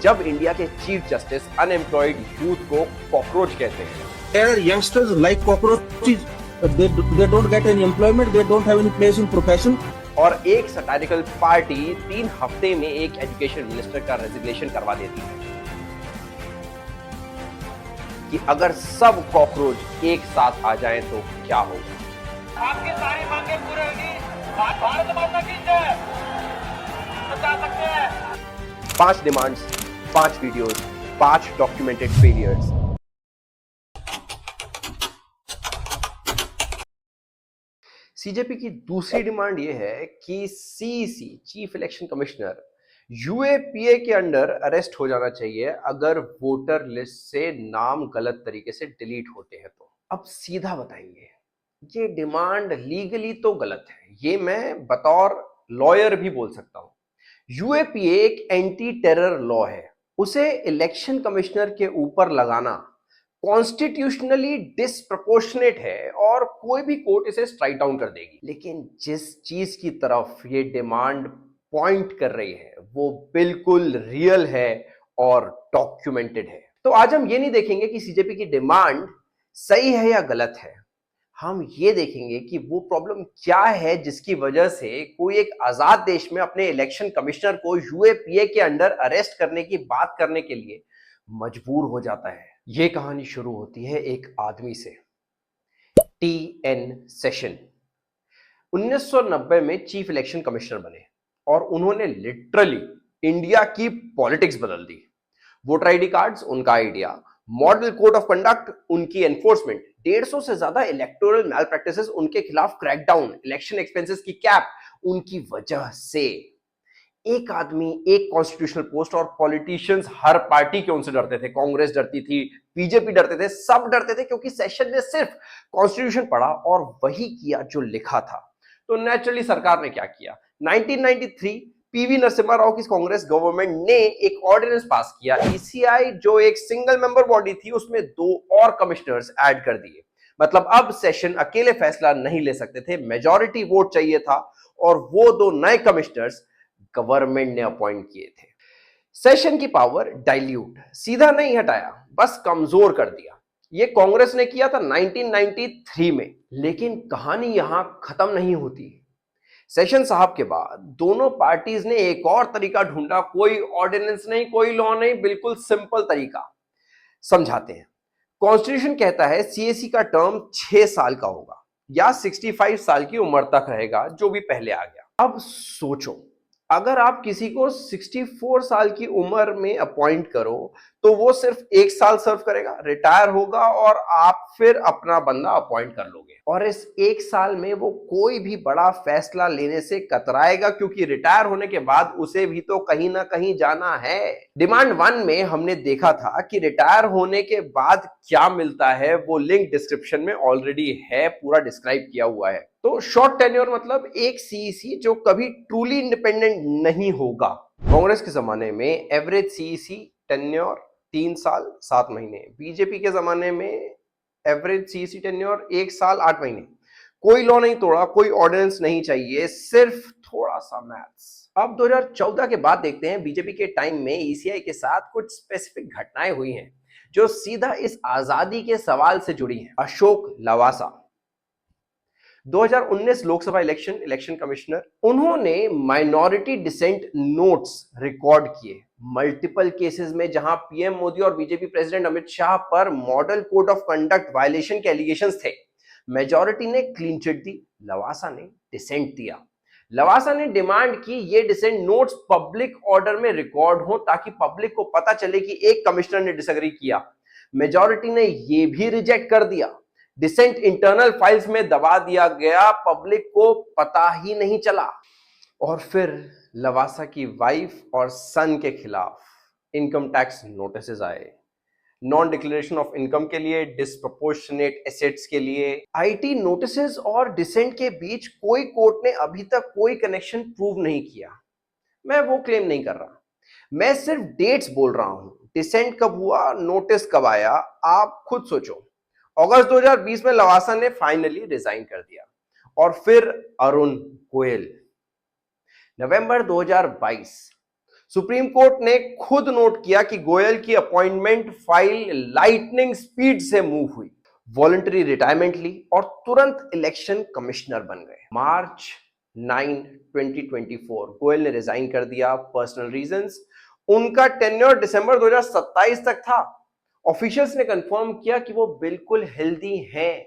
जब इंडिया के chief justice unemployed youth को कॉकरोच कहते हैं। There youngsters like cockroaches. They don't get any employment. They don't have any place in profession. और एक satirical party 3 हफ्ते में एक एजुकेशन मिनिस्टर का रेजिग्नेशन करवा देती है कि अगर सब कॉकरोच एक साथ आ जाएं तो क्या होगा। आपकी सारी मांगे पूरी होगी। भारत माता की जय। बता सकते हैं 5 demands, 5 videos, 5 documented failures. CJP की दूसरी डिमांड यह है कि CEC chief election commissioner UAPA के अंडर अरेस्ट हो जाना चाहिए अगर वोटर लिस्ट से नाम गलत तरीके से डिलीट होते हैं तो। अब सीधा बताएंगे, ये डिमांड लीगली तो गलत है, ये मैं बतौर लॉयर भी बोल सकता हूं। यूएपीए एक एंटी टेरर लॉ है, उसे इलेक्शन कमिश्नर के ऊपर लगाना कॉन्स्टिट्यूशनली डिसप्रपोर्शनेट है और कोई भी कोर्ट इसे स्ट्राइक डाउन कर देगी। लेकिन जिस चीज की तरफ ये डिमांड पॉइंट कर रही है वो बिल्कुल रियल है और डॉक्यूमेंटेड है। तो आज हम ये नहीं देखेंगे कि सीजेपी की डिमांड सही है या गलत है, हम ये देखेंगे कि वो प्रॉब्लम क्या है जिसकी वजह से कोई एक आजाद देश में अपने इलेक्शन कमिश्नर को यूएपीए के अंडर अरेस्ट करने की बात करने के लिए मजबूर हो जाता है। ये कहानी शुरू होती है एक आदमी से, टी.एन. सेशन 1990 में चीफ इलेक्शन कमिश्नर बने और उन्होंने लिटरली इंडिया की पॉलिटिक्स बदल दी। वोटर आईडी कार्ड्स उनका idea, model code of conduct उनकी एनफोर्समेंट, 150 से ज्यादा इलेक्टोरल मैल प्रैक्टिसेस उनके खिलाफ क्रैकडाउन, इलेक्शन एक्सपेंसेस की कैप उनकी वजह से। एक आदमी, एक कॉन्स्टिट्यूशनल पोस्ट और पॉलिटिशियंस हर पार्टी के उनसे डरते थे। कांग्रेस डरती थी, बीजेपी डरते थे, सब डरते थे क्योंकि सेशन ने सिर्फ कॉन्स्टिट्यूशन पढ़ा और वही किया जो लिखा था। तो नेचुरली सरकार ने क्या किया, 1993 पीवी नरसिम्हा राव की कांग्रेस गवर्नमेंट ने एक ऑर्डिनेंस पास किया। ईसीआई जो एक सिंगल मेंबर बॉडी थी उसमें 2 और कमिश्नर्स ऐड कर दिए। मतलब अब सेशन अकेले फैसला नहीं ले सकते थे, मेजॉरिटी वोट चाहिए था और वो 2 नए कमिश्नर्स गवर्नमेंट ने अपॉइंट किए थे। सेशन की पावर डाइल्यूट, सीधा नहीं हटाया, बस कमजोर कर दिया। ये कांग्रेस ने किया था 1993 में। लेकिन कहानी यहां खत्म नहीं होती। सेशन साहब के बाद दोनों पार्टीज ने एक और तरीका ढूंढा, कोई ऑर्डिनेंस नहीं, कोई लॉ नहीं, बिल्कुल सिंपल तरीका समझाते हैं। कॉन्स्टिट्यूशन कहता है सीएसी का टर्म 6 साल का होगा या 65 साल की उम्र तक रहेगा, जो भी पहले आ गया। अब सोचो, अगर आप किसी को 64 साल की उम्र में अपॉइंट करो तो वो सिर्फ 1 साल सर्व करेगा, रिटायर होगा और आप फिर अपना बंदा अपॉइंट कर लोगे। और इस 1 साल में वो कोई भी बड़ा फैसला लेने से कतराएगा क्योंकि रिटायर होने के बाद उसे भी तो कहीं ना कहीं जाना है। डिमांड 1 में हमने देखा था कि रिटायर होने के बाद क्या मिलता है, वो लिंक डिस्क्रिप्शन में ऑलरेडी है, पूरा डिस्क्राइब किया हुआ है। तो शॉर्ट टेन्योर मतलब एक सीईसी जो कभी ट्रूली इंडिपेंडेंट नहीं होगा। कांग्रेस के जमाने में एवरेज सीईसी टेन्योर 3 साल 7 महीने, बीजेपी के जमाने में एवरेज सीईसी टेन्योर 1 साल 8 महीने। कोई लॉ नहीं तोड़ा, कोई ऑर्डिनेंस नहीं चाहिए, सिर्फ थोड़ा सा मैथ्स। अब 2014 के बाद देखते हैं बीजेपी के टाइम में ईसीआई के साथ कुछ स्पेसिफिक घटनाएं हुई हैं जो सीधा इस आजादी के सवाल से जुड़ी हैं। अशोक लवासा 2019 लोकसभा इलेक्शन कमिश्नर, उन्होंने माइनॉरिटी डिसेंट नोट्स रिकॉर्ड किए मल्टीपल केसेस में जहां पीएम मोदी और बीजेपी प्रेसिडेंट अमित शाह पर model code of conduct violation के एलिगेशंस थे। मेजॉरिटी ने क्लीन चिट दी, लवासा ने डिसेंट दिया। लवासा ने डिमांड की ये डिसेंट नोट्स पब्लिक ऑर्डर में रिकॉर्ड हो ताकि पब्लिक को पता चले कि एक कमिश्नर ने डिसएग्री किया। मेजॉरिटी ने ये भी रिजेक्ट कर दिया, डिसेंट इंटरनल फाइल्स में दबा दिया गया, पब्लिक को पता ही नहीं चला। और फिर लवासा की वाइफ और सन के खिलाफ इनकम टैक्स नोटिसेस आए, नॉन डिक्लेरेशन ऑफ इनकम के लिए, डिस्प्रपोर्शनेट एसेट्स के लिए। आईटी नोटिसेस और डिसेंट के बीच कोई कोर्ट ने अभी तक कोई कनेक्शन प्रूव नहीं किया। मैं वो क्लेम नहीं कर रहा, मैं सिर्फ डेट्स बोल रहा हूं। डिसेंट कब हुआ, नोटिस कब आया, आप खुद सोचो। अगस्त 2020 में लवासा ने फाइनली रिजाइन कर दिया। और फिर अरुण गोयल, नवंबर 2022 सुप्रीम कोर्ट ने खुद नोट किया कि गोयल की अपॉइंटमेंट फाइल लाइटनिंग स्पीड से मूव हुई, वॉलंटरी रिटायरमेंट ली और तुरंत इलेक्शन कमिश्नर बन गए। मार्च 9, 2024 गोयल ने रिजाइन कर दिया, पर्सनल रीजंस। उनका टेन्योर दिसंबर 2027 तक था। ऑफिशियल्स ने कंफर्म किया कि वो बिल्कुल हेल्दी हैं।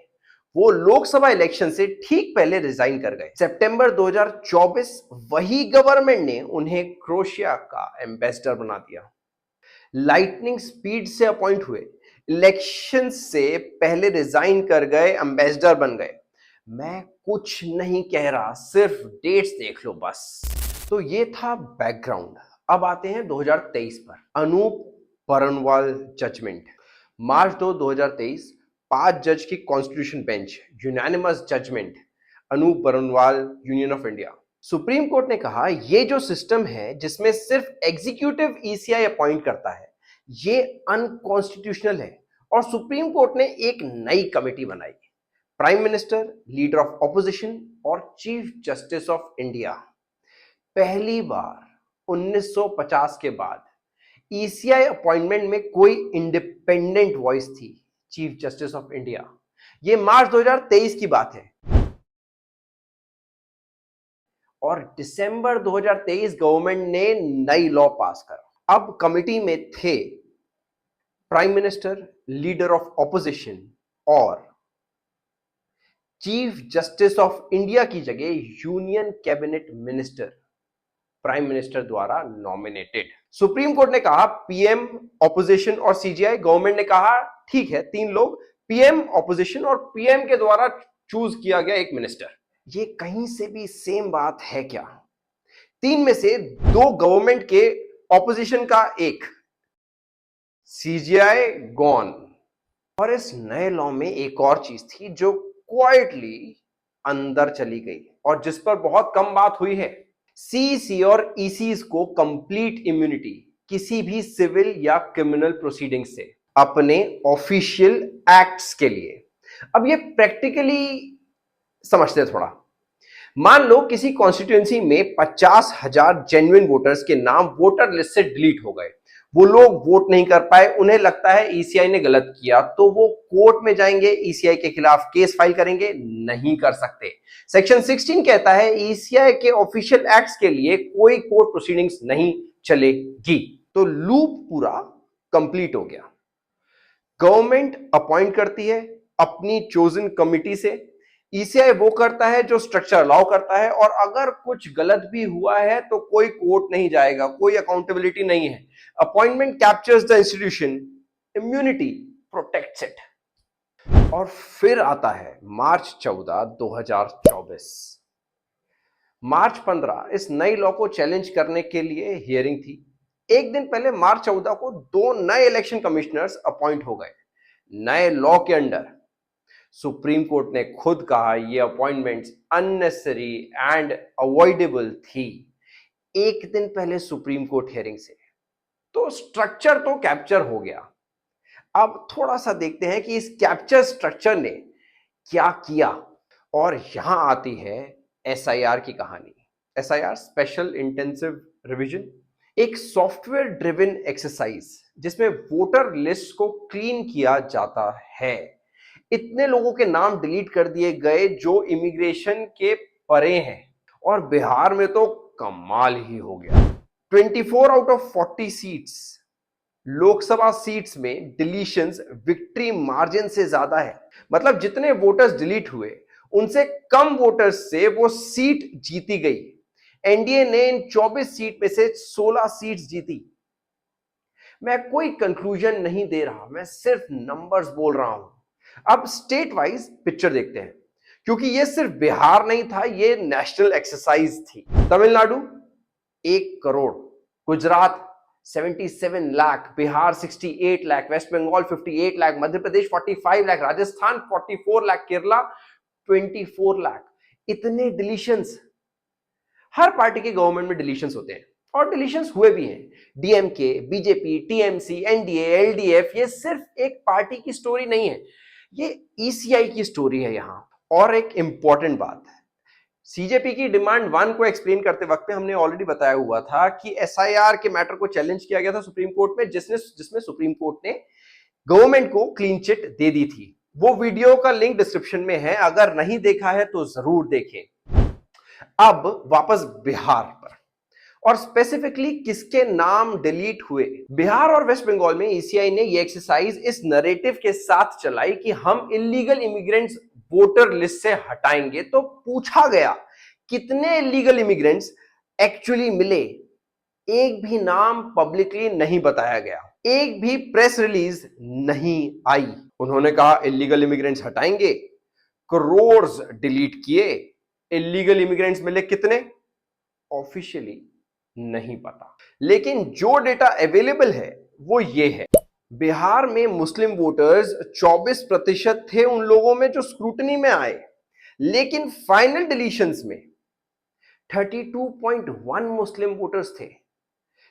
वो लोकसभा इलेक्शन से ठीक पहले रिजाइन कर गए। सितंबर 2024 वही गवर्नमेंट ने उन्हें क्रोएशिया का एम्बेसडर बना दिया। लाइटनिंग स्पीड से अपॉइंट हुए, इलेक्शन से पहले रिजाइन कर गए, एम्बेसडर बन गए। मैं कुछ नहीं कह रहा, सिर्फ डेट्स देख लो बस। तो ये था बैकग्राउंड। अब आते हैं 2023 पर। अनूप बरनवाल जजमेंट। मार्च 2, 2023 5 जज की constitution bench, unanimous judgment, Anoop Barnwal, union of India. Supreme court ने कहा ये जो सिस्टम है जिसमें सिर्फ एग्जीक्यूटिव ईसीआई अपॉइंट करता है, ये अनकॉन्स्टिट्यूशनल है और सुप्रीम कोर्ट ने एक नई कमेटी बनाई, prime minister, leader of opposition और चीफ जस्टिस ऑफ इंडिया। पहली बार 1950 के बाद ईसीआई अपॉइंटमेंट में कोई इंडिपेंडेंट वॉइस थी, चीफ जस्टिस ऑफ इंडिया। यह मार्च 2023 की बात है और दिसंबर 2023 गवर्नमेंट ने नई लॉ पास करा। अब कमिटी में थे prime minister, leader of opposition और चीफ जस्टिस ऑफ इंडिया की जगह union cabinet minister, prime minister द्वारा नॉमिनेटेड। सुप्रीम कोर्ट ने कहा पीएम, ऑपोजिशन और सीजीआई। गवर्नमेंट ने कहा ठीक है, 3 लोग, पीएम, ऑपोजिशन और पीएम के द्वारा चूज किया गया एक मिनिस्टर। ये कहीं से भी सेम बात है क्या? 3 में से 2 गवर्नमेंट के, ऑपोजिशन का 1, सीजीआई गॉन। और इस नए लॉ में एक और चीज थी जो क्वाइटली अंदर चली गई और जिस पर बहुत कम बात हुई है। सीईसी और ईसीस को कंप्लीट इम्यूनिटी किसी भी सिविल या क्रिमिनल प्रोसीडिंग से अपने ऑफिशियल एक्ट्स के लिए। अब ये प्रैक्टिकली समझते थोड़ा। मान लो किसी कॉन्स्टिट्यूएंसी में 50,000 जेन्युइन वोटर्स के नाम वोटर लिस्ट से डिलीट हो गए, वो लोग वोट नहीं कर पाए, उन्हें लगता है ईसीआई ने गलत किया, तो वो कोर्ट में जाएंगे, ईसीआई के खिलाफ केस फाइल करेंगे? नहीं कर सकते। सेक्शन 16 कहता है ईसीआई के ऑफिशियल एक्ट्स के लिए कोई कोर्ट प्रोसीडिंग्स नहीं चलेगी। तो लूप पूरा कंप्लीट हो गया। गवर्नमेंट अपॉइंट करती है अपनी चोजन कमिटी से, ईसीआई वो करता है जो स्ट्रक्चर अलाउ करता है, और अगर कुछ गलत भी हुआ है तो कोई कोर्ट नहीं जाएगा, कोई अकाउंटेबिलिटी नहीं है। Appointment captures the institution, immunity protects it. और फिर आता है मार्च 14, 2024। मार्च 15 इस नई लॉ को चैलेंज करने के लिए हियरिंग थी। एक दिन पहले मार्च 14 को 2 नए इलेक्शन कमिश्नर्स अपॉइंट हो गए नए लॉ के अंडर। सुप्रीम कोर्ट ने खुद कहा ये अपॉइंटमेंट्स अननेसेसरी एंड अवॉइडेबल थी, एक दिन पहले सुप्रीम कोर्ट हियरिंग से। तो स्ट्रक्चर तो कैप्चर हो गया। अब थोड़ा सा देखते हैं कि इस कैप्चर स्ट्रक्चर ने क्या किया। और यहां आती है एसआईआर की कहानी। एसआईआर, स्पेशल इंटेंसिव रिवीजन, एक सॉफ्टवेयर ड्रिवन एक्सरसाइज जिसमें वोटर लिस्ट को क्लीन किया जाता है। इतने लोगों के नाम डिलीट कर दिए गए जो इमिग्रेशन के परे हैं, और बिहार में तो कमाल ही हो गया। 24 out of 40 seats, Lok Sabha seats में डिलीशंस विक्ट्री मार्जिन से ज्यादा है। मतलब जितने वोटर्स डिलीट हुए उनसे कम वोटर्स से वो सीट जीती गई। एनडीए ने इन 24 सीट में से 16 सीट्स जीती। मैं कोई कंक्लूजन नहीं दे रहा, मैं सिर्फ नंबर्स बोल रहा हूं। अब स्टेट वाइज पिक्चर देखते हैं, क्योंकि ये सिर्फ बिहार नहीं था, ये नेशनल एक्सरसाइज थी। तमिलनाडु 1 करोड़, गुजरात 77 लाख, बिहार 68 लाख, वेस्ट बंगाल 58 लाख, मध्य प्रदेश 45 लाख, राजस्थान 44 लाख, केरला 24 लाख। इतने डिलीशंस। हर पार्टी के गवर्नमेंट में डिलीशंस होते हैं और डिलीशंस हुए भी हैं। DMK, BJP, TMC, NDA, LDF, ये सिर्फ एक पार्टी की स्टोरी नहीं है, ये ईसीआई की स्टोरी है यहां। और एक इंपॉर्टेंट बात है, सीजेपी की डिमांड 1 को एक्सप्लेन करते वक्त हमने ऑलरेडी बताया हुआ था कि एसआईआर के मैटर को चैलेंज किया गया था सुप्रीम कोर्ट में, जिसमें सुप्रीम कोर्ट ने गवर्नमेंट को क्लीन चिट दे दी थी। वो वीडियो का लिंक डिस्क्रिप्शन में है, अगर नहीं देखा है तो जरूर देखें। अब वापस बिहार पर, और स्पेसिफिकली किसके नाम डिलीट हुए। बिहार और वेस्ट बंगाल में ईसीआई ने ये एक्सरसाइज इस नरेटिव के साथ चलाई कि हम इलीगल इमिग्रेंट्स वोटर लिस्ट से हटाएंगे। तो पूछा गया कितने इलीगल इमिग्रेंट्स एक्चुअली मिले, एक भी नाम पब्लिकली नहीं बताया गया, एक भी प्रेस रिलीज नहीं आई। उन्होंने कहा इलीगल इमिग्रेंट्स हटाएंगे, करोड़्स डिलीट किए, इलीगल इमिग्रेंट्स मिले कितने ऑफिशियली नहीं पता। लेकिन जो डेटा अवेलेबल है वो ये है, बिहार में मुस्लिम वोटर्स 24% थे उन लोगों में जो स्क्रूटनी में आए, लेकिन फाइनल डिलीशंस में 32.1 मुस्लिम वोटर्स थे।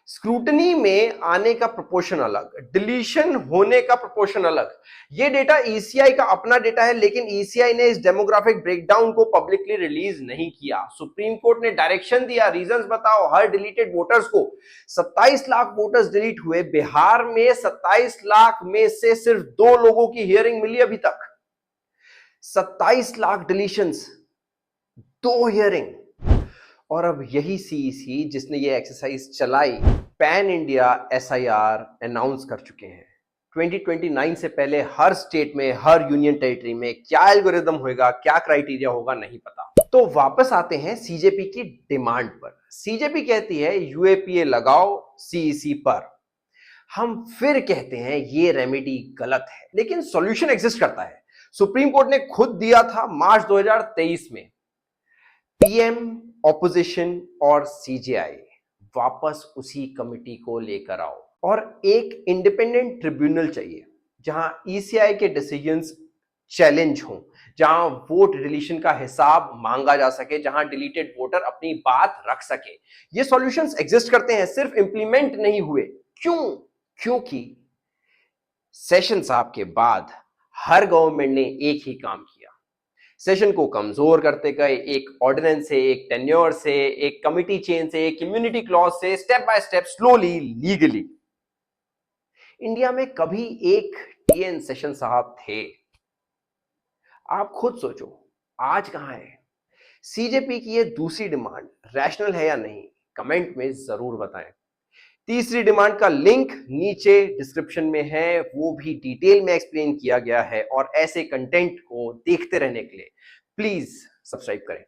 स्क्रूटनी में आने का प्रोपोर्शन अलग, डिलीशन होने का प्रोपोर्शन अलग। ये डेटा ईसीआई का अपना डेटा है, लेकिन ईसीआई ने इस डेमोग्राफिक ब्रेकडाउन को पब्लिकली रिलीज नहीं किया। सुप्रीम कोर्ट ने डायरेक्शन दिया, रीजंस बताओ हर डिलीटेड वोटर्स को। 27 लाख वोटर्स डिलीट हुए बिहार में, 27 लाख में से सिर्फ 2 लोगों की हियरिंग मिली अभी तक। 27 लाख डिलीशंस, 2 हियरिंग। और अब यही सीईसी जिसने ये एक्सरसाइज चलाई, पैन इंडिया एसआईआर अनाउंस कर चुके हैं। 2029 से पहले हर स्टेट में, हर यूनियन टेरिटरी में क्या एल्गोरिदम होगा, क्या क्राइटेरिया होगा, नहीं पता। तो वापस आते हैं सीजेपी की डिमांड पर। सीजेपी कहती है यूएपीए लगाओ सीईसी पर। हम फिर कहते हैं ये रेमेडी गलत है, लेकिन सॉल्यूशन एग्जिस्ट करता है। सुप्रीम कोर्ट ने खुद दिया था मार्च 2023 में। पीएम, ऑपोजिशन और सीजेआई वापस उसी कमिटी को लेकर आओ, और एक इंडिपेंडेंट ट्रिब्यूनल चाहिए जहां ईसीआई के डिसीजंस चैलेंज हों, जहां वोट डिलीशन का हिसाब मांगा जा सके, जहां डिलीटेड वोटर अपनी बात रख सके। ये सॉल्यूशंस एग्जिस्ट करते हैं, सिर्फ इंप्लीमेंट नहीं हुए। क्यों? क्योंकि सेशन साहब के बाद हर गवर्नमेंट ने एक ही काम किया, सेशन को कमजोर करते गए, एक ऑर्डिनेंस से, एक टेन्योर से, एक कमिटी चेंज से, एक इम्यूनिटी क्लॉज से, step by step, slowly, legally. India में कभी एक टीएन सेशन साहब थे? आप खुद सोचो, आज कहां है? सीजेपी की ये दूसरी डिमांड रैशनल है या नहीं, कमेंट में जरूर बताएं। तीसरी डिमांड का लिंक नीचे डिस्क्रिप्शन में है, वो भी डिटेल में एक्सप्लेन किया गया है। और ऐसे कंटेंट को देखते रहने के लिए प्लीज सब्सक्राइब करें।